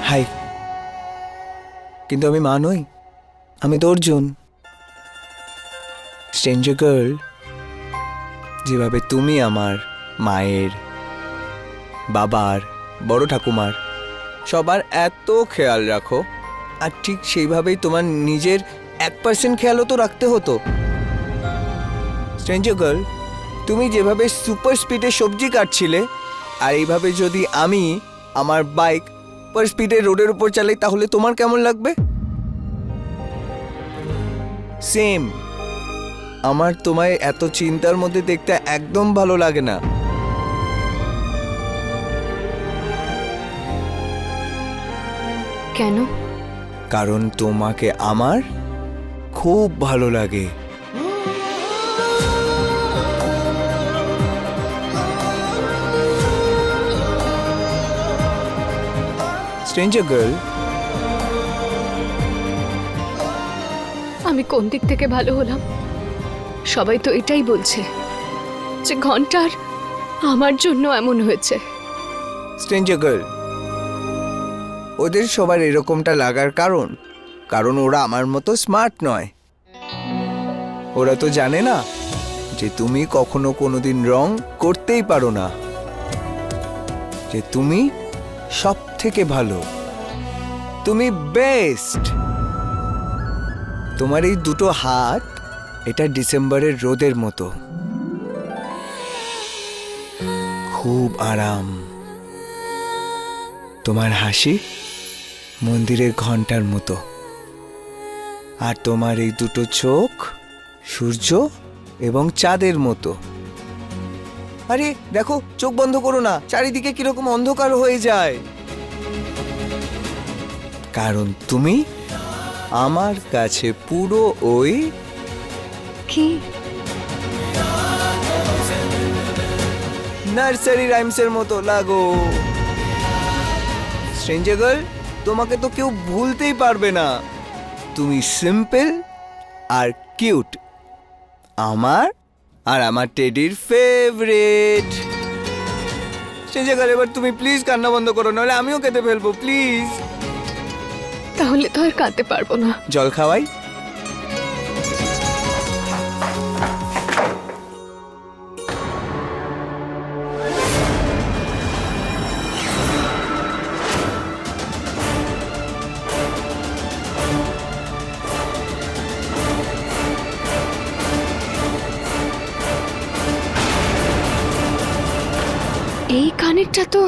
High, কিন্তু আমি মা নই, আমি তো অর্জুন। স্ট্রেঞ্জার গার্ল, যেভাবে তুমি আমার মায়ের, বাবার, বড় ঠাকুমার সবার এত খেয়াল রাখো, আর ঠিক সেইভাবেই তোমার নিজের 1% খেয়ালও তো রাখতে হতো। স্ট্রেঞ্জার গার্ল, তুমি যেভাবে সুপার স্পিডে সবজি কাটছিলে, আর এইভাবে যদি আমি আমার বাইক সুপার স্পিডে রোডের উপর চালাই, তাহলে তোমার কেমন লাগবে? সেম। আমার তোমায় এত চিন্তার মধ্যে দেখতে একদম ভালো লাগে না। কেন? কারণ তোমাকে আমার খুব ভালো লাগে। স্ট্রেঞ্জার গার্ল, আমি কোন দিক থেকে ভালো হলাম? সবাই তো এটাই বলছে যে ঘন্টার আমার জন্য এমন হয়েছে। স্ট্রেঞ্জার গার্ল, ওদের সবার এরকমটা লাগার কারণ ওরা আমার মতো স্মার্ট নয়। ওরা তো জানে না যে তুমি কখনো কোনোদিন রং করতেই পারো না, যে তুমি সব থেকে ভালো, তুমি বেস্ট। তোমার এই দুটো হাত, এটা ডিসেম্বরের রোদের মতো, খুব আরাম। তোমার হাসি মন্দিরের ঘন্টার মতো, আর তোমার এই দুটো চোখ সূর্য এবং চাঁদের মতো। আরে দেখো, চোখ বন্ধ করো না, চারিদিকে কিরকম অন্ধকার হয়ে যায়। কারণ তুমি আমার কাছে পুরো ওই কি? নার্সারি রাইমসের মতো লাগো। স্ট্রেঞ্জার গার্ল, তোমাকে তো কেউ ভুলতেই পারবে না। তুমি সিম্পল আর কিউট, আমার আর আমার টেডির ফেভারিট। স্ট্রেঞ্জার গার্ল, এবার তুমি প্লিজ কান্না বন্ধ করো, নাহলে আমিও কেঁদে ফেলবো, প্লিজ। তাহলে তো আর কাঁদতে পারবো না। জল খাওয়াই? এই কানেরটা তো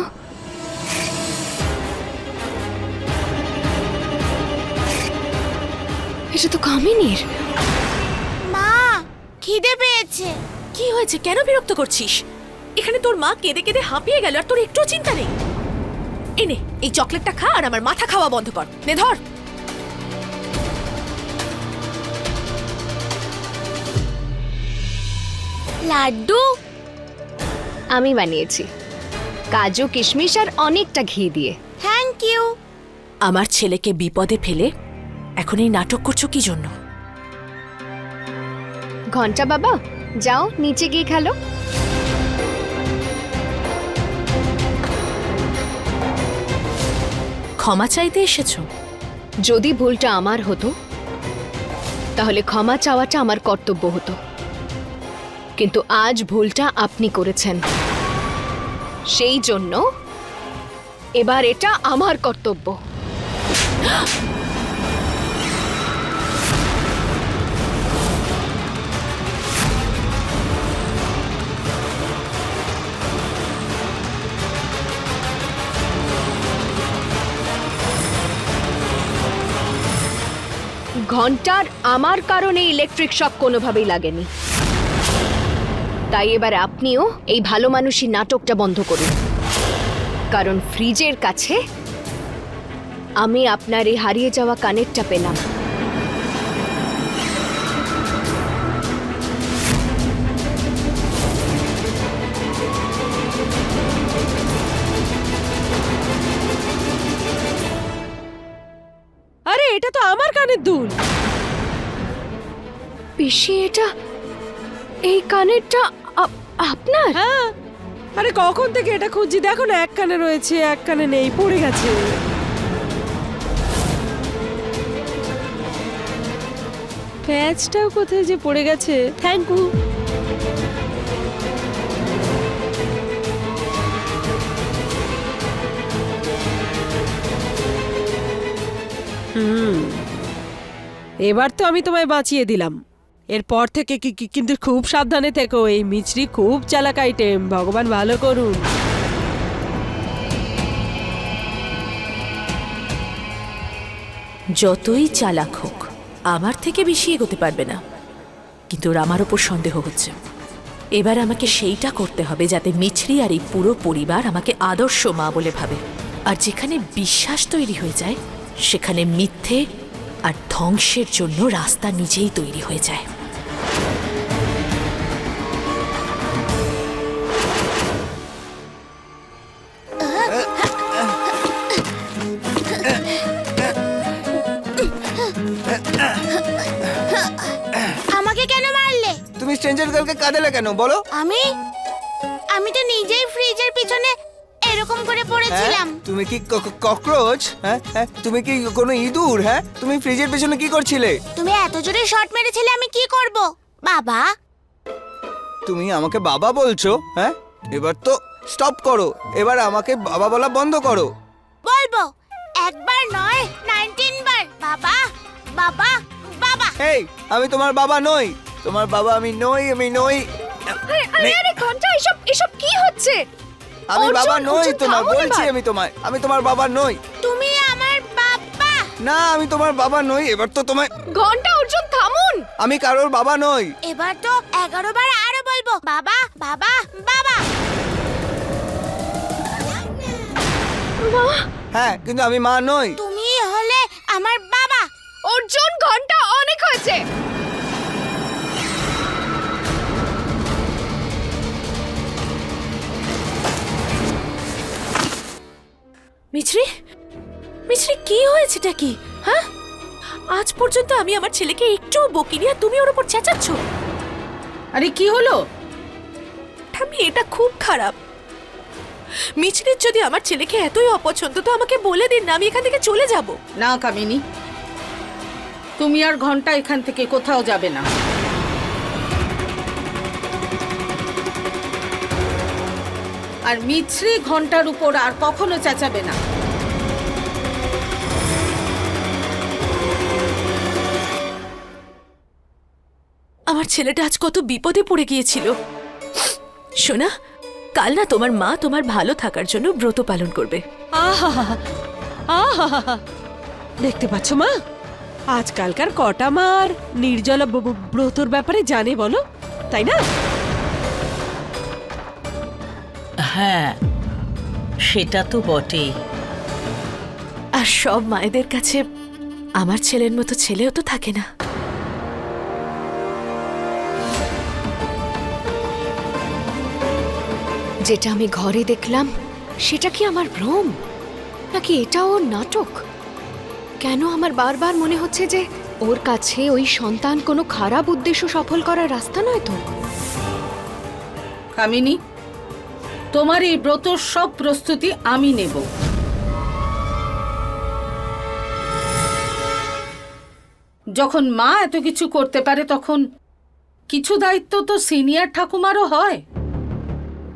এটা তো কামিনীর। মা, খিদে পেয়েছে। কি হয়েছে? কেন বিরক্ত করছিস? এখানে তোর মা কেঁদে কেঁদে হাঁপিয়ে গেল, আর তোর একটুও চিন্তা নেই? এনে এই চকলেটটা খা, আর আমার মাথা খাওয়া বন্ধ কর। নে ধর। লাড্ডু আমি বানিয়েছি, কাজু কিশমিশ আর অনেকটা ঘি দিয়ে। Thank you. আমার ছেলেকে বিপদে ফেলে এখন এই নাটক করছো কি জন্য? ঘন্টা বাবা, যাও নিচে গিয়ে খেলো। ক্ষমা চাইতে এসেছো? যদি ভুলটা আমার হতো, তাহলে ক্ষমা চাওয়াটা আমার কর্তব্য হতো, কিন্তু আজ ভুলটা আপনি করেছেন, সেই জন্য এবার এটা আমার কর্তব্য। ঘন্টার আমার কারণে ইলেকট্রিক শক কোনোভাবেই লাগেনি, তাই এবার আপনিও এই ভালো মানুষই নাটকটা বন্ধ করুন, কারণ ফ্রিজের কাছে আমি আপনার এই হারিয়ে যাওয়া কানেরটা পেলাম। আরে এটা তো আমার কানের দুল। পিসি এটা এই কানেরটা আপনার? হ্যাঁ, আরে কখন থেকে এটা খুঁজছি, দেখো না এক কানে রয়েছে এক কানে নেই, পড়ে গেছে। প্যাচটাও কোথায় যে পড়ে গেছে। Thank you. এবার তো আমি তোমায় বাঁচিয়ে দিলাম। এরপর থেকে কিন্তু খুব সাবধানে থেকো, এই মিছরি খুব চালাক আইটেম, ভগবান ভালো করুন। যতই চালাক হোক আমার থেকে বেশি এগোতে পারবে না, কিন্তু ওর আমার ওপর সন্দেহ হচ্ছে। এবার আমাকে সেইটা করতে হবে যাতে মিছরি আর এই পুরো পরিবার আমাকে আদর্শ মা বলে ভাবে। আর যেখানে বিশ্বাস তৈরি হয়ে যায় সেখানে মিথ্যে আর ধ্বংসের জন্য রাস্তা নিজেই তৈরি হয়ে যায়। আমাকে কেন মারলে? তুমি স্ট্রেঞ্জার গার্লকে কাঁদালে কেন বলো? আমি আমি তো নিজেই ফ্রিজের পিছনে এরকম করে পড়েছিলাম। তুমি কি ককরোচ? হ্যাঁ হ্যাঁ, তুমি কি কোনো ইঁদুর? হ্যাঁ, তুমি ফ্রিজের পেছনে কি করছিলে? তুমি এত জোরে শট মেরেছিলে, আমি কি করব? বাবা, তুমি আমাকে বাবা বলছো? হ্যাঁ, এবার তো স্টপ করো, এবার আমাকে বাবা বলা বন্ধ করো। বলবো একবার নয় 19 বার বাবা বাবা বাবা। এই, আমি তোমার বাবা নই, তোমার বাবা আমি নই, আমি নই। আরে ঘন্টা, এসব কি হচ্ছে? আমি বাবা অর্জুন, নই অর্জুন, তোমার, থামো বলছি এবার। আমি তোমার বাবা নই। তুমি আমার বাবা। না, আমি তোমার বাবা নই, এবার তো তোমায়। ঘন্টা, অর্জুন থামুন। আমি কারোর বাবা নই। এবার তো 11 বার আরো বলবো বাবা বাবা বাবা। হ্যাঁ, কিন্তু আমি মা নই। তুমি হলে আমার বাবা। অর্জুন, ঘন্টা, অনেক হয়েছে। মিছরি, মিছরি কি হয়েছেটা কি? হ্যাঁ, আজ পর্যন্ত আমি আমার ছেলেকে একটুও বকিনি আর তুমি ওর উপর চেঁচাচ্ছ। আরে কি হলো? আমি এটা খুব খারাপ। মিছরির যদি আমার ছেলেকে এতই অপছন্দ তো আমাকে বলে দিন না, আমি এখান থেকে চলে যাব। না কামিনী, তুমি আর ঘন্টা এখান থেকে কোথাও যাবে না। আর মিছরি ঘন্টার উপর আর কখনো চেঁচাবে না। আমার ছেলেটা আজ কত বিপদে পড়ে গিয়েছিল। শোনা, কাল না তোমার মা তোমার ভালো থাকার জন্য ব্রত পালন করবে। আহা, আহা, দেখতে পাচ্ছ মা, আজকালকার কটা মার নির্জলা ব্রতর ব্যাপারে জানে বলো, তাই না? হ্যাঁ, সেটা তো বটেই। আর সব মায়েদের কাছে আমার ছেলের মতো ছেলেও তো থাকে না। যেটা আমি ঘরে দেখলাম সেটা কি আমার ভ্রম, নাকি এটা ওর নাটক? কেন আমার বারবার মনে হচ্ছে যে ওর কাছে ওই সন্তান কোনো খারাপ উদ্দেশ্য সফল করার রাস্তা নয় তো? কামিনী, তোমার এই ব্রতর সব প্রস্তুতি আমি নেব। যখন মা এত কিছু করতে পারে তখন কিছু দায়িত্ব তো সিনিয়র ঠাকুমারও হয়।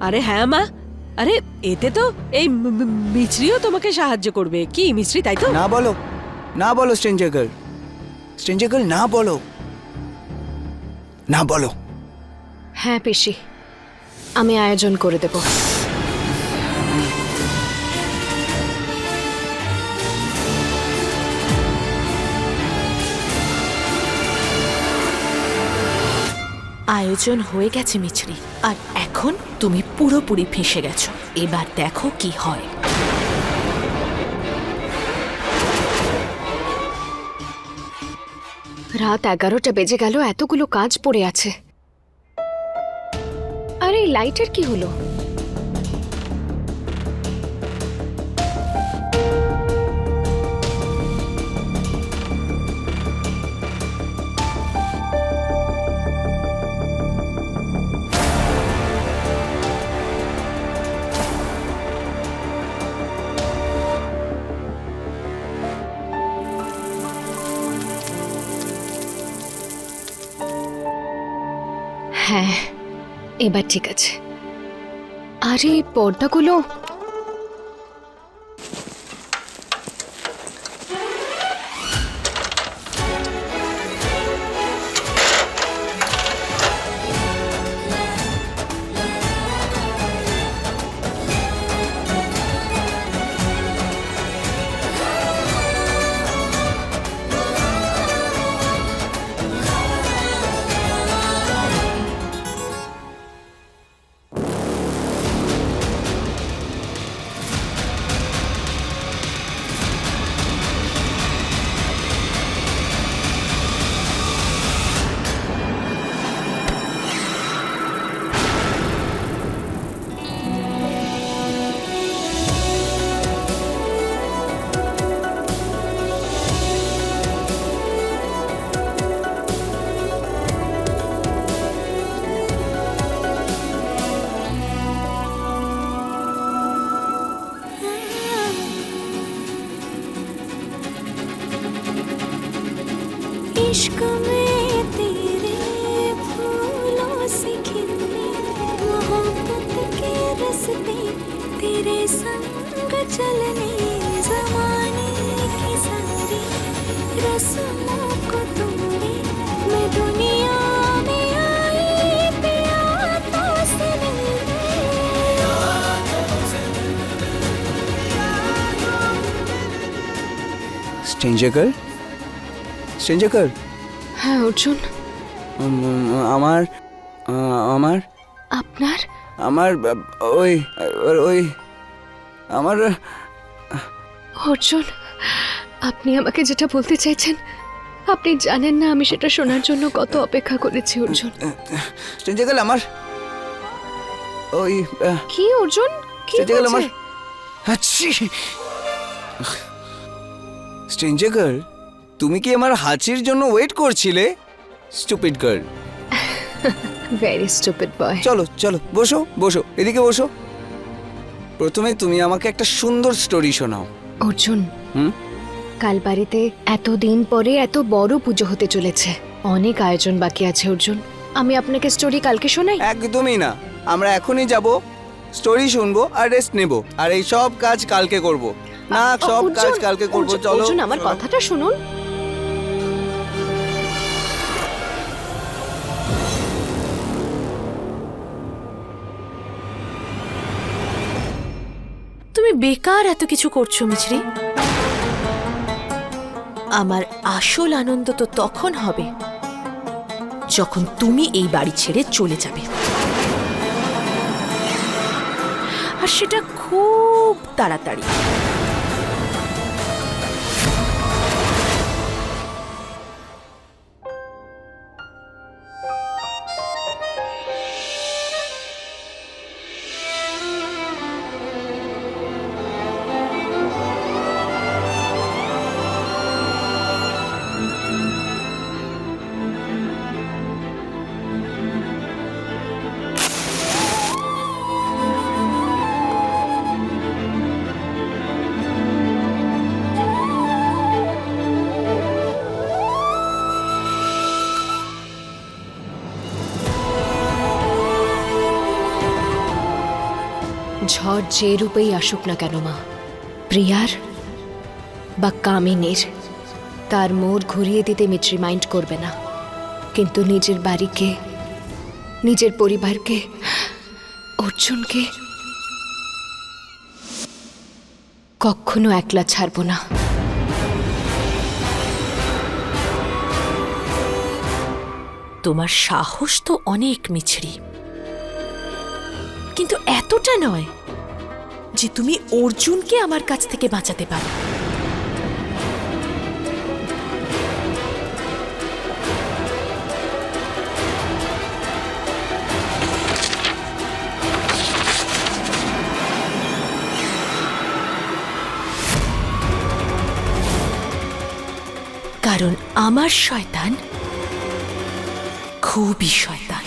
আরে হ্যাঁ মা, আরে এতে তো এই মিছরিও তোমাকে সাহায্য করবে। কি মিছরি, তাই তো? না বলো, না বলো স্ট্রেঞ্জার গার্ল, স্ট্রেঞ্জার গার্ল, না বলো, না বলো। হ্যাঁ পিসি, আমি আয়োজন করে দেব। আয়োজন হয়ে গেছে মিছরি, আর এখন তুমি পুরোপুরি ফেঁসে গেছো। এবার দেখো কি হয়। রাত 11টা বেজে গেল, এতগুলো কাজ পড়ে আছে। আরে এই লাইটের কি হলো? হ্যাঁ, এবার ঠিক আছে। আরে পর্দাগুলো इश्क में तेरे फूलों से खिले मोहब्बत के रस्ते तेरे संग चलने जमाने की सारी रस्मों को तोड़े मैं दुनिया में आई प्यासों से मिलने স্ট্রেঞ্জার গার্ল, স্ট্রেঞ্জার গার্ল, হ্যাঁ অর্জুন, আমার আমার আপনার আমার ওই ওই আমার অর্জুন, আপনি আমাকে যেটা বলতে চাইছেন আপনি জানেন না আমি সেটা শোনার জন্য কত অপেক্ষা করেছি অর্জুন। স্ট্রেঞ্জার গার্ল, আমার ওই কি অর্জুন, কি স্ট্রেঞ্জার গার্ল, আমার হয়েছে? স্ট্রেঞ্জার গার্ল, তুমি কি আমার হাঁচির জন্য ওয়েট করছিলে? Stupid girl. ভেরি স্টুপিড বয়। চলো চলো, বসো বসো, এদিকে বসো। প্রথমে তুমি আমাকে একটা সুন্দর স্টোরি শোনাও। অর্জুন, হুম? কাল বাড়িতে এতদিন পরে এত বড় পুজো হতে চলেছে, অনেক আয়োজন বাকি আছে অর্জুন। আমি আপনাকে স্টোরি কালকে শোনাই? একদমই না, আমরা এখনই যাব, স্টোরি শুনবো আর রেস্ট নেব, আর এই সব কাজ কালকে করব। না, সব কাজ অর্জুন, কালকে করব। অর্জুন, চলো অর্জুন, আমার কথাটা শুনুন। তুমি বেকার এত কিছু করছো মিছরি। আমার আসল আনন্দ তো তখন হবে যখন তুমি এই বাড়ি ছেড়ে চলে যাবে, আর সেটা খুব তাড়াতাড়ি। ঝড় যে রূপেই আসুক না কেন মা, প্রিয়ার বা কামিনীর, তার মোড় ঘুরিয়ে দিতে মিছরি মাইন্ড করবে না। কিন্তু নিজের বাড়িকে, নিজের পরিবারকে, অর্জুনকে কখনো একলা ছাড়বো না। তোমার সাহস তো অনেক মিছরি, কিন্তু এতটা নয় যে তুমি অর্জুনকে আমার কাছ থেকে বাঁচাতে পারো। কারণ আমার শয়তান খুবই শয়তান।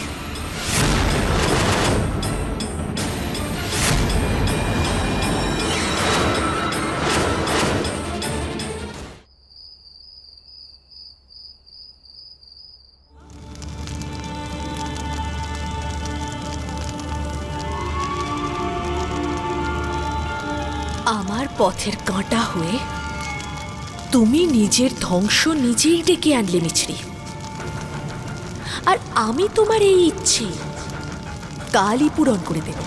আমার পথের কাঁটা হয়ে তুমি নিজের ধ্বংস নিজেই ডেকে আনলে মিছরি। আর আমি তোমার এই ইচ্ছে কালই পূরণ করে দেব।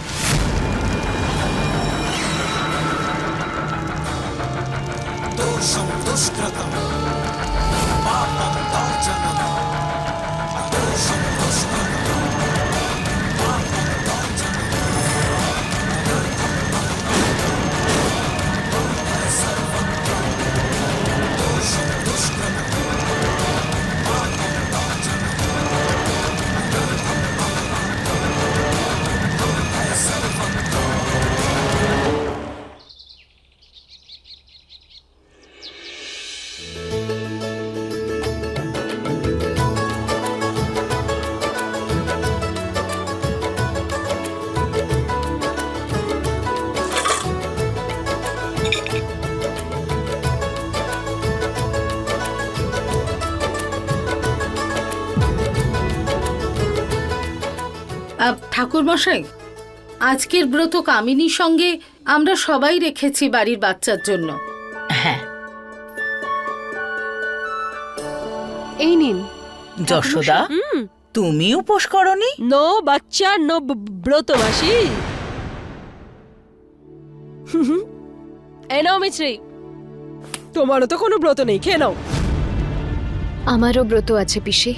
ঠাকুর মশাই, আজকের ব্রত কামিনীর সঙ্গে আমরা সবাই রেখেছি বাড়ির বাচ্চার জন্য। হ্যাঁ, এই নিন। যশোদা, তুমি উপোস করনি? নো বাচ্চা, নো ব্রত মাসি। এই নাও মিছরি, তোমারও তো কোনো ব্রত নেই, খেয়ে নাও। আমারও ব্রত আছে পিসি।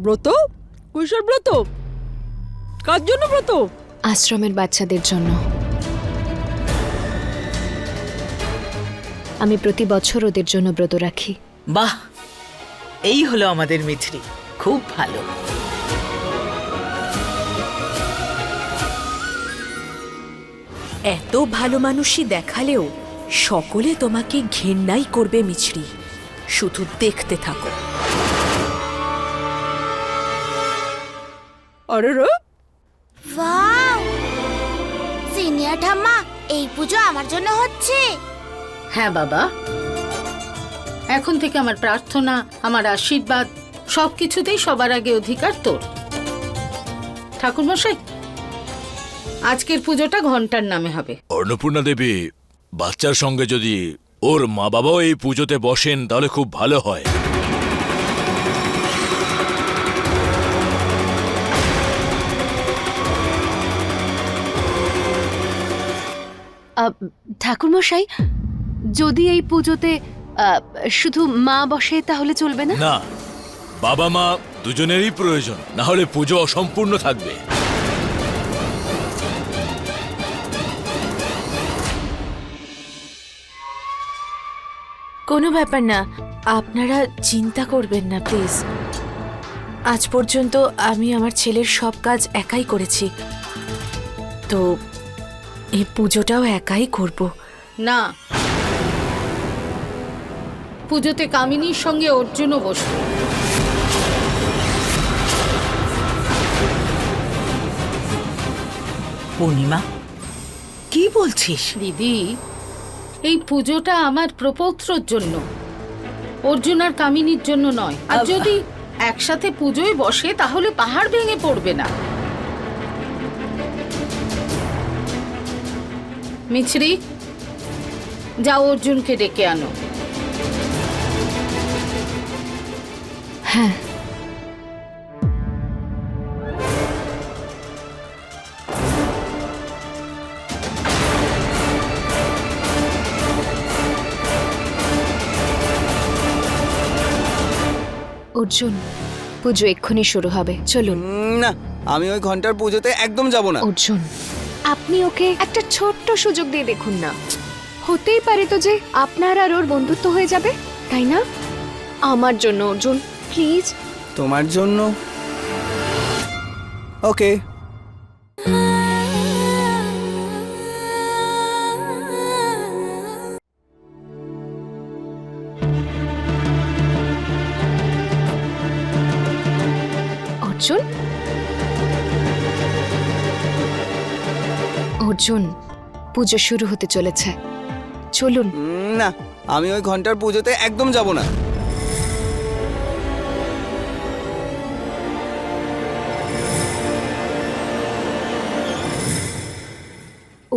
ব্রত? কিসের ব্রত? কার জন্য ব্রত? আশ্রমের বাচ্চাদের জন্য। আমি প্রতি বছর ওদের জন্য ব্রত রাখি। বাহ, এই হলো আমাদের মিছরি, খুব ভালো। এত ভালো মানুষই দেখালেও সকলে তোমাকে ঘেন্নাই করবে মিছরি। শুধু দেখতে থাকো। আরে রে, ওয়াও, সিনিয়র ঠাম্মা, এই পুজো আমার জন্য হচ্ছে? হ্যাঁ বাবা, এখন থেকে আমার প্রার্থনা, আমার আশীর্বাদ সবকিছুতেই সবার আগে অধিকার তোর। ঠাকুর মশাই, আজকের পুজোটা ঘন্টার নামে হবে। অন্নপূর্ণা দেবী, বাচ্চার সঙ্গে যদি ওর মা বাবাও এই পুজোতে বসেন তাহলে খুব ভালো হয়। ঠাকুরমশাই, যদি এই পুজোতে শুধু মা বসে তাহলে চলবে না? না, বাবা মা দুজনেরই প্রয়োজন, না হলে পুজো অসম্পূর্ণ থাকবে। কোনো ব্যাপার না, আপনারা চিন্তা করবেন না প্লিজ। আজ পর্যন্ত আমি আমার ছেলের সব কাজ একাই করেছি, তো এই পুজোটাও একাই করব। না, পুজোতে কামিনীর সঙ্গে অর্জুনও বসবে। পূর্ণিমা, কি বলছিস? দিদি, এই পুজোটা আমার প্রপৌত্রর জন্য, অর্জুন আর কামিনীর জন্য নয়। আর যদি একসাথে পুজোয় বসে তাহলে পাহাড় ভেঙে পড়বে না। মিছরি, যাও অর্জুনকে ডেকে আনো। হ্যাঁ। অর্জুন, পুজো এক্ষুনি শুরু হবে, চলুন। না, আমি ওই ঘন্টার পুজোতে একদম যাব না। অর্জুন, আপনি ওকে একটা ছোট্ট সুযোগ দিয়ে দেখুন না। হতেই পারে তো যে আপনার আর ওর বন্ধুত্ব হয়ে যাবে, তাই না? আমার জন্য অর্জুন, প্লিজ। তোমার জন্য? ওকে। অর্জুন, অর্জুন, পুজো শুরু হতে চলেছে, চলুন। না, আমি ওই ঘন্টার পুজোতে একদম যাব না।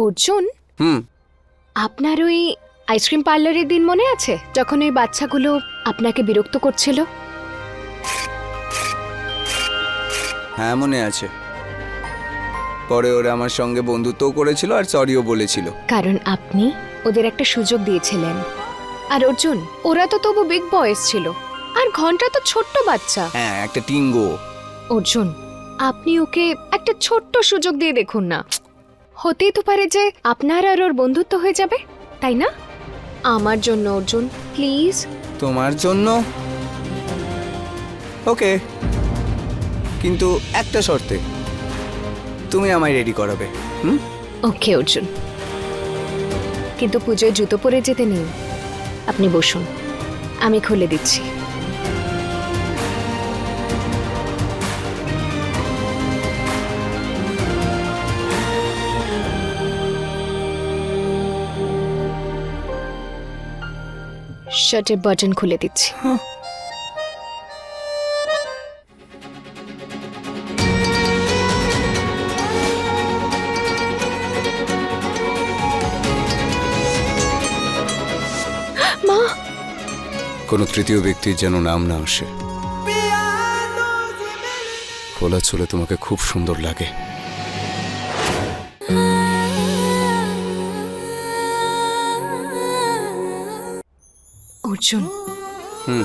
অর্জুন, হুম। আপনার ওই আইসক্রিম পার্লারের দিন মনে আছে, যখন ওই বাচ্চাগুলো আপনাকে বিরক্ত করছিল? হ্যাঁ, মনে আছে। পরে ওরা আমার সঙ্গে বন্ধুত্বও করেছিল আর সরিও বলেছিল। কারণ আপনি ওদের একটা সুযোগ দিয়েছিলেন। আর অর্জুন, ওরা তো তবু বিগ বয়েস ছিল, আর ঘন্টা তো ছোট্ট বাচ্চা। হ্যাঁ, একটা টিঙ্গো। অর্জুন, আপনি ওকে একটা ছোট্ট সুযোগ দিয়ে দেখুন না। হতেই তো পারে যে আপনার আর ওর বন্ধুত্ব হয়ে যাবে, তাই না? আমার জন্য অর্জুন, প্লিজ। তোমার জন্য? ওকে, কিন্তু একটা শর্তে, তুমি আমায় রেডি করাবে। হুম? ওকে অর্জুন, কিন্তু পুজোয় জুতো পরে যেতে নেই। আপনি বসুন, আমি খুলে দিচ্ছি। শার্টের বাটন খুলে দিচ্ছি। মা, কোনো তৃতীয় ব্যক্তির যেন নাম না আসে। খোলা চুলে তোমাকে খুব সুন্দর লাগে। অর্জুন, হুম।